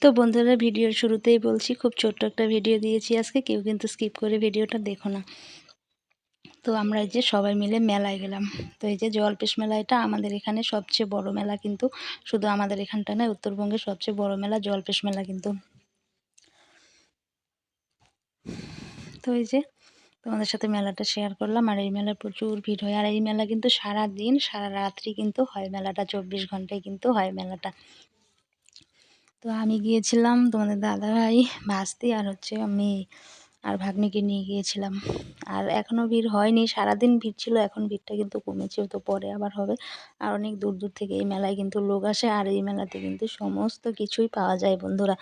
তো বন্ধুরা, ভিডিওর শুরুতেই বলছি, খুব ছোট্ট একটা ভিডিও দিয়েছি আজকে, কেউ কিন্তু স্কিপ করে ভিডিওটা দেখো না। তো আমরা এই যে সবাই মিলে মেলায় গেলাম। তো এই যে জলপেশ মেলা, এটা আমাদের এখানে সবচেয়ে বড় মেলা, কিন্তু শুধু আমাদের এখানটা নয়, উত্তরবঙ্গের সবচেয়ে বড় মেলা জলপেশ মেলা কিন্তু। তো এই যে তোমাদের সাথে মেলাটা শেয়ার করলাম। আর এই মেলায় প্রচুর ভিড় হয়, আর এই মেলা কিন্তু সারা দিন সারা রাত্রি কিন্তু হয় মেলাটা, 24 ঘন্টায় কিন্তু হয় মেলাটা। তো আমি গিয়েছিলাম, তোমাদের দাদাভাই, ভাস্তি আর আমি আর ভাগ্নিকে নিয়ে গিয়েছিলাম। আর এখনও ভিড় হয়নি, সারাদিন ভিড় ছিল, এখন ভিড়টা কিন্তু কমেছে, তো পরে আবার হবে। আর অনেক দূর দূর থেকে এই মেলায় কিন্তু লোক আসে, আর এই মেলাতে কিন্তু সমস্ত কিছুই পাওয়া যায় বন্ধুরা।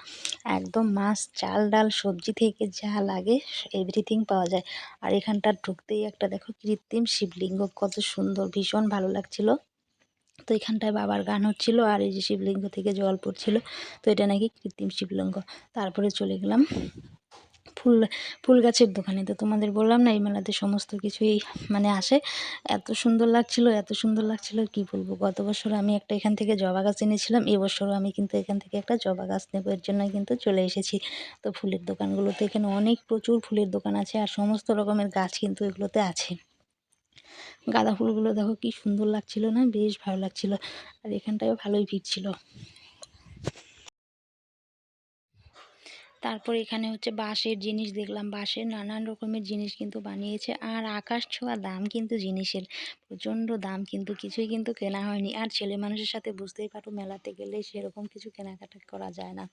একদম মাছ, চাল, ডাল, সবজি থেকে যা লাগে এভরিথিং পাওয়া যায়। আর এখানটা ঢুকতেই একটা দেখো কৃত্রিম শিবলিঙ্গ, কত সুন্দর, ভীষণ ভালো লাগছিল। তো এখানটায় বাবার গান হচ্ছিল, আর এই যে শিবলিঙ্গ থেকে জল পড়ছিল, তো এটা নাকি কৃত্রিম শিবলিঙ্গ। তারপরে চলে গেলাম ফুল ফুল গাছের দোকানে। তো তোমাদের বললাম না, এই মেলাতে সমস্ত কিছুই আসে। এত সুন্দর লাগছিল, এত সুন্দর লাগছিল, কি বলবো। গত বছর আমি একটা এখান থেকে জবা গাছ এনেছিলাম, এবছরও আমি কিন্তু এখান থেকে একটা জবা গাছ নেবো, এর জন্যই কিন্তু চলে এসেছি। তো ফুলের দোকানগুলোতে এখানে অনেক প্রচুর ফুলের দোকান আছে, আর সমস্ত রকমের গাছ কিন্তু এগুলোতে আছে। গাঁদা ফুলগুলো দেখো কি সুন্দর লাগছিল না, বেশ ভালো লাগছিল। আর এখানটায় ভালোই ভিড় ছিল। তারপর এখানে বাঁশের জিনিস দেখলাম, বাঁশের নানান রকমের জিনিস কিন্তু বানিয়েছে, আর আকাশ ছোঁয়া দাম কিন্তু জিনিসের, প্রচণ্ড দাম, কিন্তু কিছুই কিন্তু কেনা হয়নি। আর ছেলে মানুষের সাথে বুঝতেই পারো, মেলাতে গেলে সেরকম কিছু কেনাকাটা করা যায় না।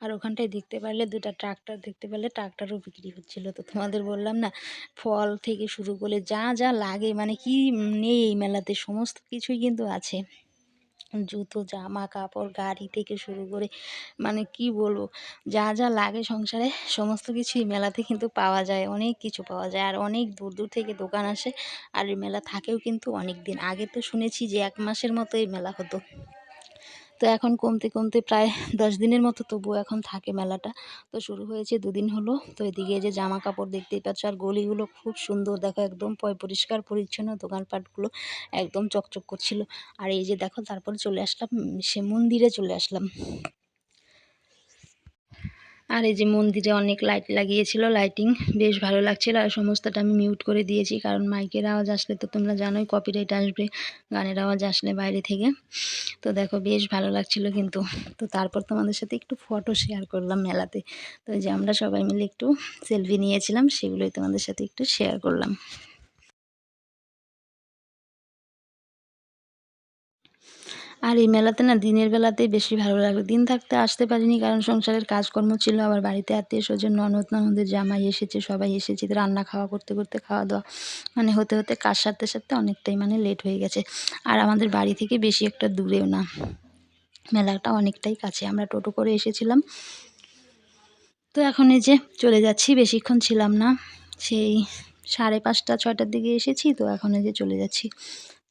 আর ওখানটায় দেখতে পারলে দুটো ট্রাক্টর দেখতে পেলে, ট্রাক্টরও বিক্রি হচ্ছিল। তো তোমাদের বললাম না, ফল থেকে শুরু করে যা যা লাগে, কি নেই এই মেলাতে, সমস্ত কিছুই কিন্তু আছে। জুতো, জামা কাপড়, গাড়ি থেকে শুরু করে কি বলবো, যা যা লাগে সংসারে সমস্ত কিছুই মেলাতে কিন্তু পাওয়া যায়, অনেক কিছু পাওয়া যায়। আর অনেক দূর দূর থেকে দোকান আসে, আর এই মেলা থাকেও কিন্তু অনেক দিন। আগে তো শুনেছি যে 1 মাসের মতো এই মেলা হতো, তো এখন কমতে কমতে প্রায় 10 দিনের মতো, তবুও এখন থাকে মেলাটা। তো শুরু হয়েছে 2 দিন হলো। তো এদিকে এই যে জামা কাপড় দেখতেই পাচ্ছ, আর গলিগুলো খুব সুন্দর, দেখো একদম পরিষ্কার পরিচ্ছন্ন, দোকানপাটগুলো একদম চকচক করছিল। আর এই যে দেখো, তারপরে চলে আসলাম, সে মন্দিরে চলে আসলাম। আর এই যে মন্দিরে অনেক লাইট লাগিয়েছিল, লাইটিং বেশ ভালো লাগছিল। আর সমস্তটা আমি মিউট করে দিয়েছি, কারণ মাইকের আওয়াজ আসলে তো তোমরা জানোই কপিরাইট আসবে, গানের আওয়াজ আসলে বাইরে থেকে। তো দেখো বেশ ভালো লাগছিল কিন্তু। তো তারপর তোমাদের সাথে একটু ফটো শেয়ার করলাম মেলাতে। তো এই যে আমরা সবাই মিলে একটু সেলফি নিয়েছিলাম, সেগুলোই তোমাদের সাথে একটু শেয়ার করলাম। আর এই মেলাতে না দিনের বেলাতেই বেশি ভালো লাগলো, দিন থাকতে আসতে পারিনি, কারণ সংসারের কাজকর্ম ছিল, আবার বাড়িতে আত্মীয় স্বজন, ননদ ননদের জামাই এসেছে, সবাই এসেছে, তো রান্না খাওয়া করতে করতে, খাওয়া দাওয়া হতে হতে কাজ সারতে সারতে অনেকটাই লেট হয়ে গেছে। আর আমাদের বাড়ি থেকে বেশি একটা দূরেও না, মেলাটা অনেকটাই কাছে, আমরা টোটো করে এসেছিলাম। তো এখন এই যে চলে যাচ্ছি, বেশিক্ষণ ছিলাম না, সেই 5:30 6টার দিকে এসেছি, তো এখন এই যে চলে যাচ্ছি।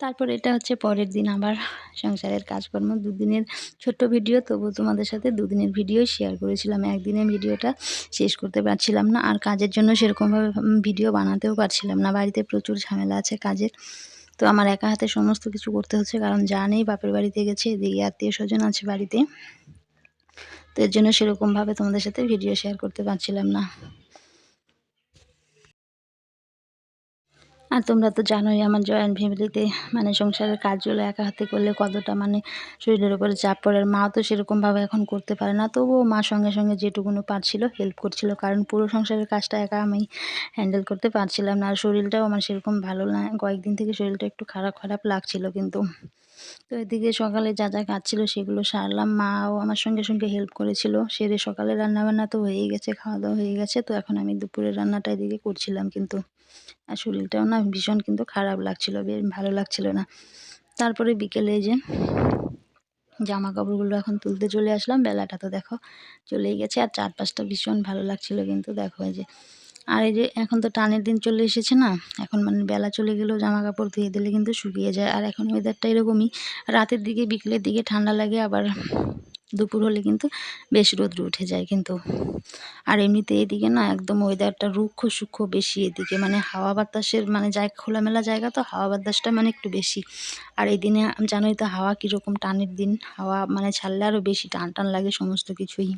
তারপর এটা পরের দিন আবার সংসারের কাজকর্ম, 2 দিনের ছোট্ট ভিডিও, তবু তোমাদের সাথে 2 দিনের ভিডিওই শেয়ার করেছিলাম। একদিনের ভিডিওটা শেষ করতে পারছিলাম না, আর কাজের জন্য সেরকমভাবে ভিডিও বানাতেও পারছিলাম না, বাড়িতে প্রচুর ঝামেলা আছে কাজের। তো আমার একা হাতে সমস্ত কিছু করতে হচ্ছে, কারণ যা নেই বাপের বাড়িতে গেছে, এদিকে আত্মীয় স্বজন আছে বাড়িতে, তো এর জন্য সেরকমভাবে তোমাদের সাথে ভিডিও শেয়ার করতে পারছিলাম না। আর তোমরা তো জানোই, আমার জয়েন্ট ফ্যামিলিতে সংসারের কাজগুলো একা হাতে করলে কতটা শরীরের উপরে চাপ পড়ে। আর মাও তো সেরকমভাবে এখন করতে পারে না, তবুও মা সঙ্গে সঙ্গে যেটুকুনো পারছিল হেল্প করছিল, কারণ পুরো সংসারের কাজটা একা আমি হ্যান্ডেল করতে পারছিলাম না। আর শরীরটাও আমার সেরকম ভালো না, কয়েকদিন থেকে শরীরটা একটু খারাপ খারাপ লাগছিল কিন্তু। তো এদিকে সকালে যা যা কাজ ছিল সেগুলো সারলাম, মাও আমার সঙ্গে সঙ্গে হেল্প করেছিল, সেরে সকালে রান্নাবান্না তো হয়েই গেছে, খাওয়া দাওয়া হয়ে গেছে। তো এখন আমি দুপুরের রান্নাটা এদিকে করছিলাম কিন্তু। আর শরীরটাও না ভীষণ কিন্তু খারাপ লাগছিল, বেশ ভালো লাগছিল না। তারপরে বিকেলে এই যে জামা কাপড়গুলো এখন তুলতে চলে আসলাম, বেলাটা তো দেখো চলেই গেছে, আর চারপাশটা ভীষণ ভালো লাগছিল কিন্তু। দেখো এই যে, আর এই যে এখন তো টানের দিন চলে এসেছে না, এখন বেলা চলে গেলেও জামা কাপড় ধুয়ে দিলে কিন্তু শুকিয়ে যায়। আর এখন ওয়েদারটা এরকমই, রাতের দিকে বিকেলের দিকে ঠান্ডা লাগে, আবার দুপুর হলে কিন্তু বেশ রৌদ্র উঠে যায় কিন্তু। আর এমনিতে এদিকে না একদম ওয়েদারটা রুক্ষ সূক্ষ্ম বেশি এদিকে, মানে হাওয়া বাতাসের মানে খোলামেলা জায়গা তো হাওয়া বাতাসটা মানে একটু বেশি। আর এই দিনে জানোই তো হাওয়া কীরকম টানের দিন, হাওয়া মানে ছাড়লে আরও বেশি টান টান লাগে সমস্ত কিছুই।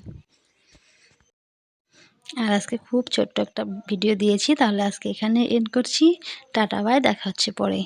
আর আজকে খুব ছোট্ট একটা ভিডিও দিয়েছি, তাহলে আজকে এখানে এন্ড করছি। টাটা বাই, দেখা হচ্ছে পরে।